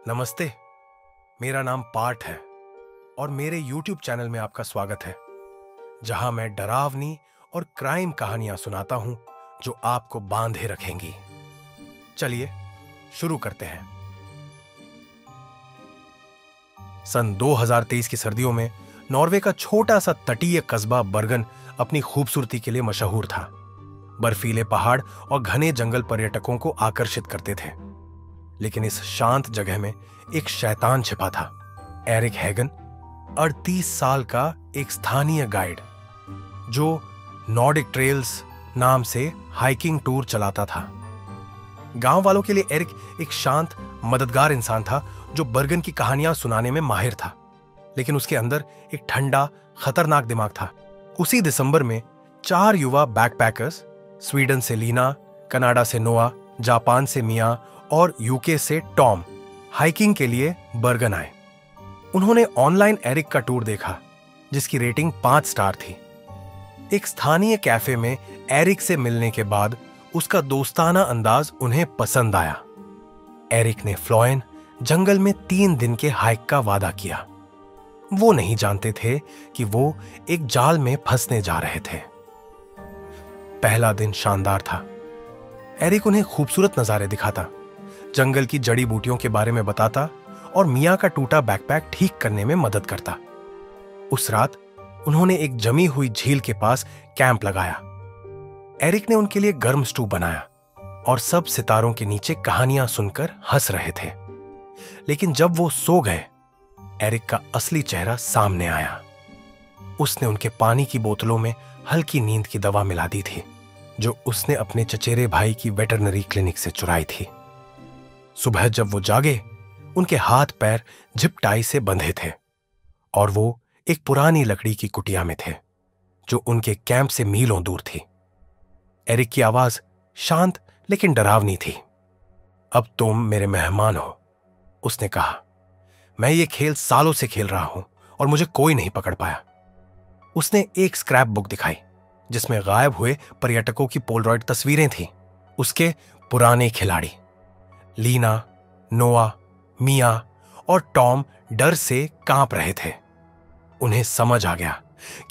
नमस्ते। मेरा नाम पार्थ है और मेरे YouTube चैनल में आपका स्वागत है, जहां मैं डरावनी और क्राइम कहानियां सुनाता हूं जो आपको बांधे रखेंगी। चलिए शुरू करते हैं। सन 2023 की सर्दियों में नॉर्वे का छोटा सा तटीय कस्बा बर्गन अपनी खूबसूरती के लिए मशहूर था। बर्फीले पहाड़ और घने जंगल पर्यटकों को आकर्षित करते थे, लेकिन इस शांत जगह में एक शैतान छिपा था। एरिक हैगन 38 साल का एक स्थानीय गाइड जो नॉर्डिक ट्रेल्स नाम से हाइकिंग टूर चलाता था। गांव वालों के लिए एरिक एक शांत, मददगार इंसान था जो बर्गन की कहानियां सुनाने में माहिर था, लेकिन उसके अंदर एक ठंडा, खतरनाक दिमाग था। उसी दिसंबर में 4 युवा बैकपैकर्स, स्वीडन से लीना, कनाडा से नोआ, जापान से मिया और यूके से टॉम हाइकिंग के लिए बर्गन आए। उन्होंने ऑनलाइन एरिक का टूर देखा, जिसकी रेटिंग 5 स्टार थी। एक स्थानीय कैफे में एरिक से मिलने के बाद उसका दोस्ताना अंदाज उन्हें पसंद आया। एरिक ने फ्लोएन जंगल में 3 दिन के हाइक का वादा किया। वो नहीं जानते थे कि वो एक जाल में फंसने जा रहे थे। पहला दिन शानदार था। एरिक उन्हें खूबसूरत नजारे दिखाता, जंगल की जड़ी बूटियों के बारे में बताता और मिया का टूटा बैकपैक ठीक करने में मदद करता। उस रात उन्होंने एक जमी हुई झील के पास कैंप लगाया। एरिक ने उनके लिए गर्म स्टू बनाया और सब सितारों के नीचे कहानियां सुनकर हंस रहे थे। लेकिन जब वो सो गए, एरिक का असली चेहरा सामने आया। उसने उनके पानी की बोतलों में हल्की नींद की दवा मिला दी थी, जो उसने अपने चचेरे भाई की वेटरनरी क्लिनिक से चुराई थी। सुबह जब वो जागे, उनके हाथ पैर जिप टाई से बंधे थे और वो एक पुरानी लकड़ी की कुटिया में थे, जो उनके कैंप से मीलों दूर थी। एरिक की आवाज शांत लेकिन डरावनी थी। अब तुम मेरे मेहमान हो, उसने कहा। मैं ये खेल सालों से खेल रहा हूं और मुझे कोई नहीं पकड़ पाया। उसने एक स्क्रैप बुक दिखाई, जिसमें गायब हुए पर्यटकों की पोलरॉइड तस्वीरें थीं। उसके पुराने खिलाड़ी लीना, नोआ, मिया और टॉम डर से कांप रहे थे। उन्हें समझ आ गया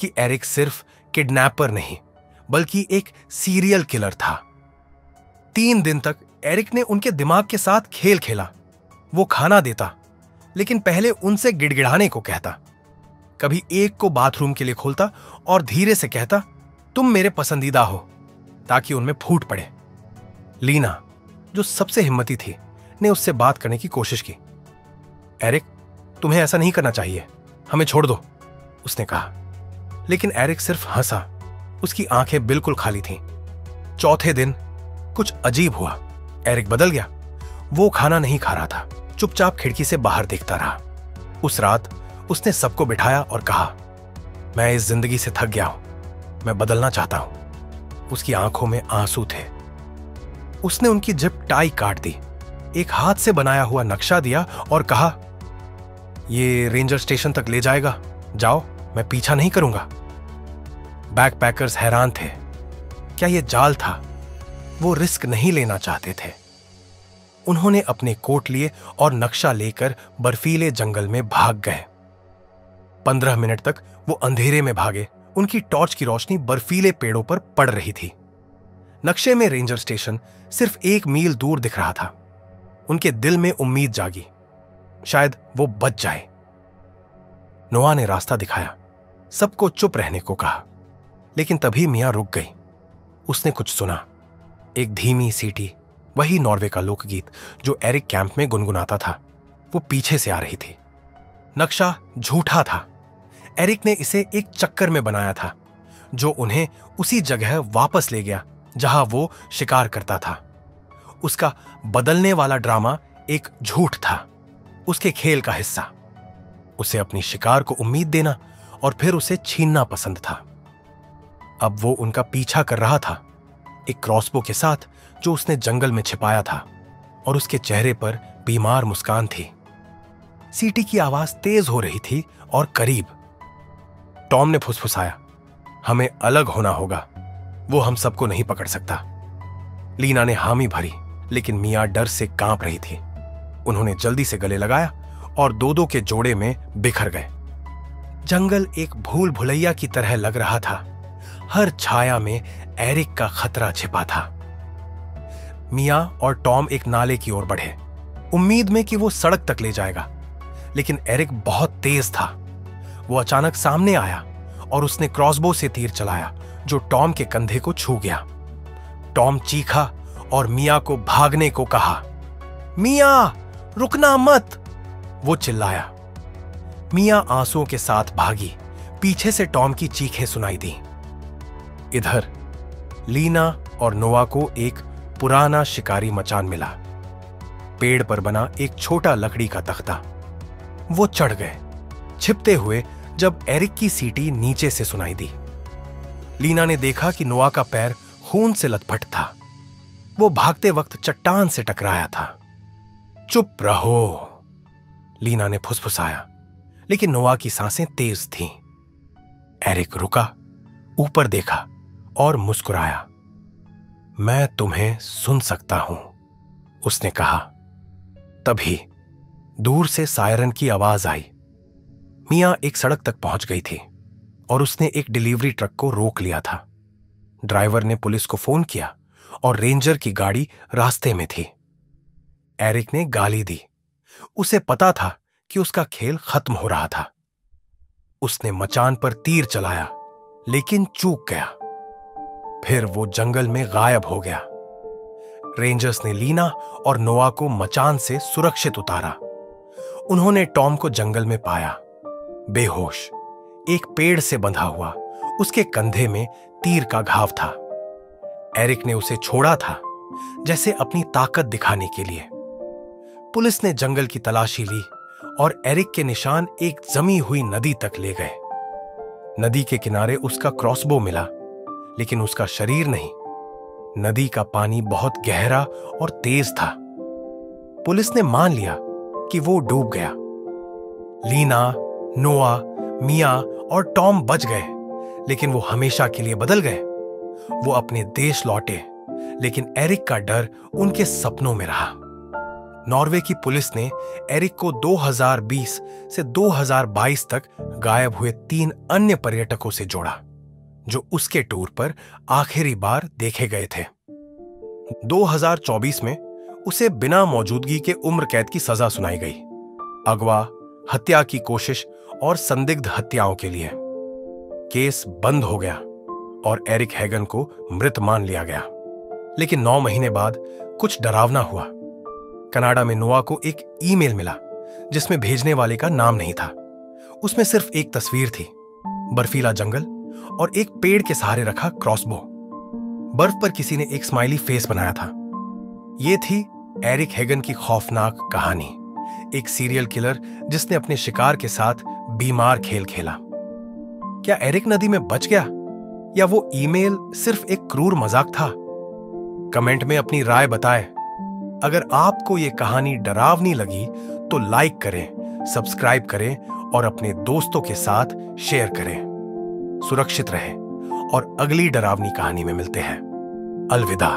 कि एरिक सिर्फ किडनैपर नहीं, बल्कि एक सीरियल किलर था। 3 दिन तक एरिक ने उनके दिमाग के साथ खेल खेला। वो खाना देता, लेकिन पहले उनसे गिड़गिड़ाने को कहता। कभी एक को बाथरूम के लिए खोलता और धीरे से कहता, तुम मेरे पसंदीदा हो, ताकि उनमें फूट पड़े। लीना, जो सबसे हिम्मती थी, ने उससे बात करने की कोशिश की। एरिक, तुम्हें ऐसा नहीं करना चाहिए, हमें छोड़ दो, उसने कहा। लेकिन एरिक सिर्फ हंसा। उसकी आंखें बिल्कुल खाली थीं। चौथे दिन कुछ अजीब हुआ। एरिक बदल गया। वो खाना नहीं खा रहा था, चुपचाप खिड़की से बाहर देखता रहा। उस रात उसने सबको बिठाया और कहा, मैं इस जिंदगी से थक गया हूं, मैं बदलना चाहता हूं। उसकी आंखों में आंसू थे। उसने उनकी जिप टाई काट दी, एक हाथ से बनाया हुआ नक्शा दिया और कहा, ये रेंजर स्टेशन तक ले जाएगा, जाओ, मैं पीछा नहीं करूंगा। बैकपैकर्स हैरान थे। क्या यह जाल था? वो रिस्क नहीं लेना चाहते थे। उन्होंने अपने कोट लिए और नक्शा लेकर बर्फीले जंगल में भाग गए। 15 मिनट तक वो अंधेरे में भागे। उनकी टॉर्च की रोशनी बर्फीले पेड़ों पर पड़ रही थी। नक्शे में रेंजर स्टेशन सिर्फ 1 मील दूर दिख रहा था। उनके दिल में उम्मीद जागी, शायद वो बच जाए। नोआ ने रास्ता दिखाया, सबको चुप रहने को कहा, लेकिन तभी मिया रुक गई। उसने कुछ सुना, एक धीमी सीटी, वही नॉर्वे का लोकगीत जो एरिक कैंप में गुनगुनाता था। वो पीछे से आ रही थी। नक्शा झूठा था। एरिक ने इसे एक चक्कर में बनाया था, जो उन्हें उसी जगह वापस ले गया जहां वो शिकार करता था। उसका बदलने वाला ड्रामा एक झूठ था, उसके खेल का हिस्सा। उसे अपनी शिकार को उम्मीद देना और फिर उसे छीनना पसंद था। अब वो उनका पीछा कर रहा था, एक क्रॉसबो के साथ जो उसने जंगल में छिपाया था, और उसके चेहरे पर बीमार मुस्कान थी। सीटी की आवाज तेज हो रही थी और करीब। टॉम ने फुसफुसाया, हमें अलग होना होगा, वो हम सबको नहीं पकड़ सकता। लीना ने हामी भरी, लेकिन मिया डर से कांप रही थी। उन्होंने जल्दी से गले लगाया और दो के जोड़े में बिखर गए। जंगल एक भूल भुलैया की तरह लग रहा था। हर छाया में एरिक का खतरा छिपा था। मिया और टॉम एक नाले की ओर बढ़े, उम्मीद में कि वो सड़क तक ले जाएगा, लेकिन एरिक बहुत तेज था। वो अचानक सामने आया और उसने क्रॉसबो से तीर चलाया जो टॉम के कंधे को छू गया। टॉम चीखा और मिया को भागने को कहा। मिया, रुकना मत, वो चिल्लाया। मिया आंसुओं के साथ भागी। पीछे से टॉम की चीखें सुनाई दी। इधर लीना और नोआ को एक पुराना शिकारी मचान मिला। पेड़ पर बना एक छोटा लकड़ी का तख्ता। वो चढ़ गए, छिपते हुए, जब एरिक की सीटी नीचे से सुनाई दी। लीना ने देखा कि नोआ का पैर खून से लथपथ था। वो भागते वक्त चट्टान से टकराया था। चुप रहो, लीना ने फुसफुसाया, लेकिन नोआ की सांसें तेज थीं। एरिक रुका, ऊपर देखा और मुस्कुराया। मैं तुम्हें सुन सकता हूं, उसने कहा। तभी दूर से सायरन की आवाज आई। मिया एक सड़क तक पहुंच गई थी और उसने एक डिलीवरी ट्रक को रोक लिया था। ड्राइवर ने पुलिस को फोन किया और रेंजर की गाड़ी रास्ते में थी। एरिक ने गाली दी। उसे पता था कि उसका खेल खत्म हो रहा था। उसने मचान पर तीर चलाया, लेकिन चूक गया। फिर वो जंगल में गायब हो गया। रेंजर्स ने लीना और नोआ को मचान से सुरक्षित उतारा। उन्होंने टॉम को जंगल में पाया, बेहोश, एक पेड़ से बंधा हुआ। उसके कंधे में तीर का घाव था। एरिक ने उसे छोड़ा था, जैसे अपनी ताकत दिखाने के लिए। पुलिस ने जंगल की तलाशी ली और एरिक के निशान एक जमी हुई नदी तक ले गए। नदी के किनारे उसका क्रॉसबो मिला, लेकिन उसका शरीर नहीं। नदी का पानी बहुत गहरा और तेज था। पुलिस ने मान लिया कि वो डूब गया। लीना, नोआ, मिया और टॉम बच गए, लेकिन वो हमेशा के लिए बदल गए। वो अपने देश लौटे, लेकिन एरिक का डर उनके सपनों में रहा। नॉर्वे की पुलिस ने एरिक को 2020 से 2022 तक गायब हुए 3 अन्य पर्यटकों से जोड़ा, जो उसके टूर पर आखिरी बार देखे गए थे। 2024 में उसे बिना मौजूदगी के उम्र कैद की सजा सुनाई गई, अगवा, हत्या की कोशिश और संदिग्ध हत्याओं के लिए। केस बंद हो गया और एरिक हैगन को मृत मान लिया गया। लेकिन 9 महीने बाद कुछ डरावना हुआ। कनाडा में नोआ को एक ईमेल मिला जिसमें भेजने वाले का नाम नहीं था। उसमें सिर्फ एक तस्वीर थी, बर्फीला जंगल और एक पेड़ के सहारे रखा क्रॉसबो। बर्फ पर किसी ने एक स्माइली फेस बनाया था। यह थी एरिक हैगन की खौफनाक कहानी, एक सीरियल किलर जिसने अपने शिकार के साथ बीमार खेल खेला। क्या एरिक नदी में बच गया, या वो ईमेल सिर्फ एक क्रूर मजाक था? कमेंट में अपनी राय बताएं। अगर आपको ये कहानी डरावनी लगी तो लाइक करें, सब्सक्राइब करें और अपने दोस्तों के साथ शेयर करें। सुरक्षित रहें और अगली डरावनी कहानी में मिलते हैं। अलविदा।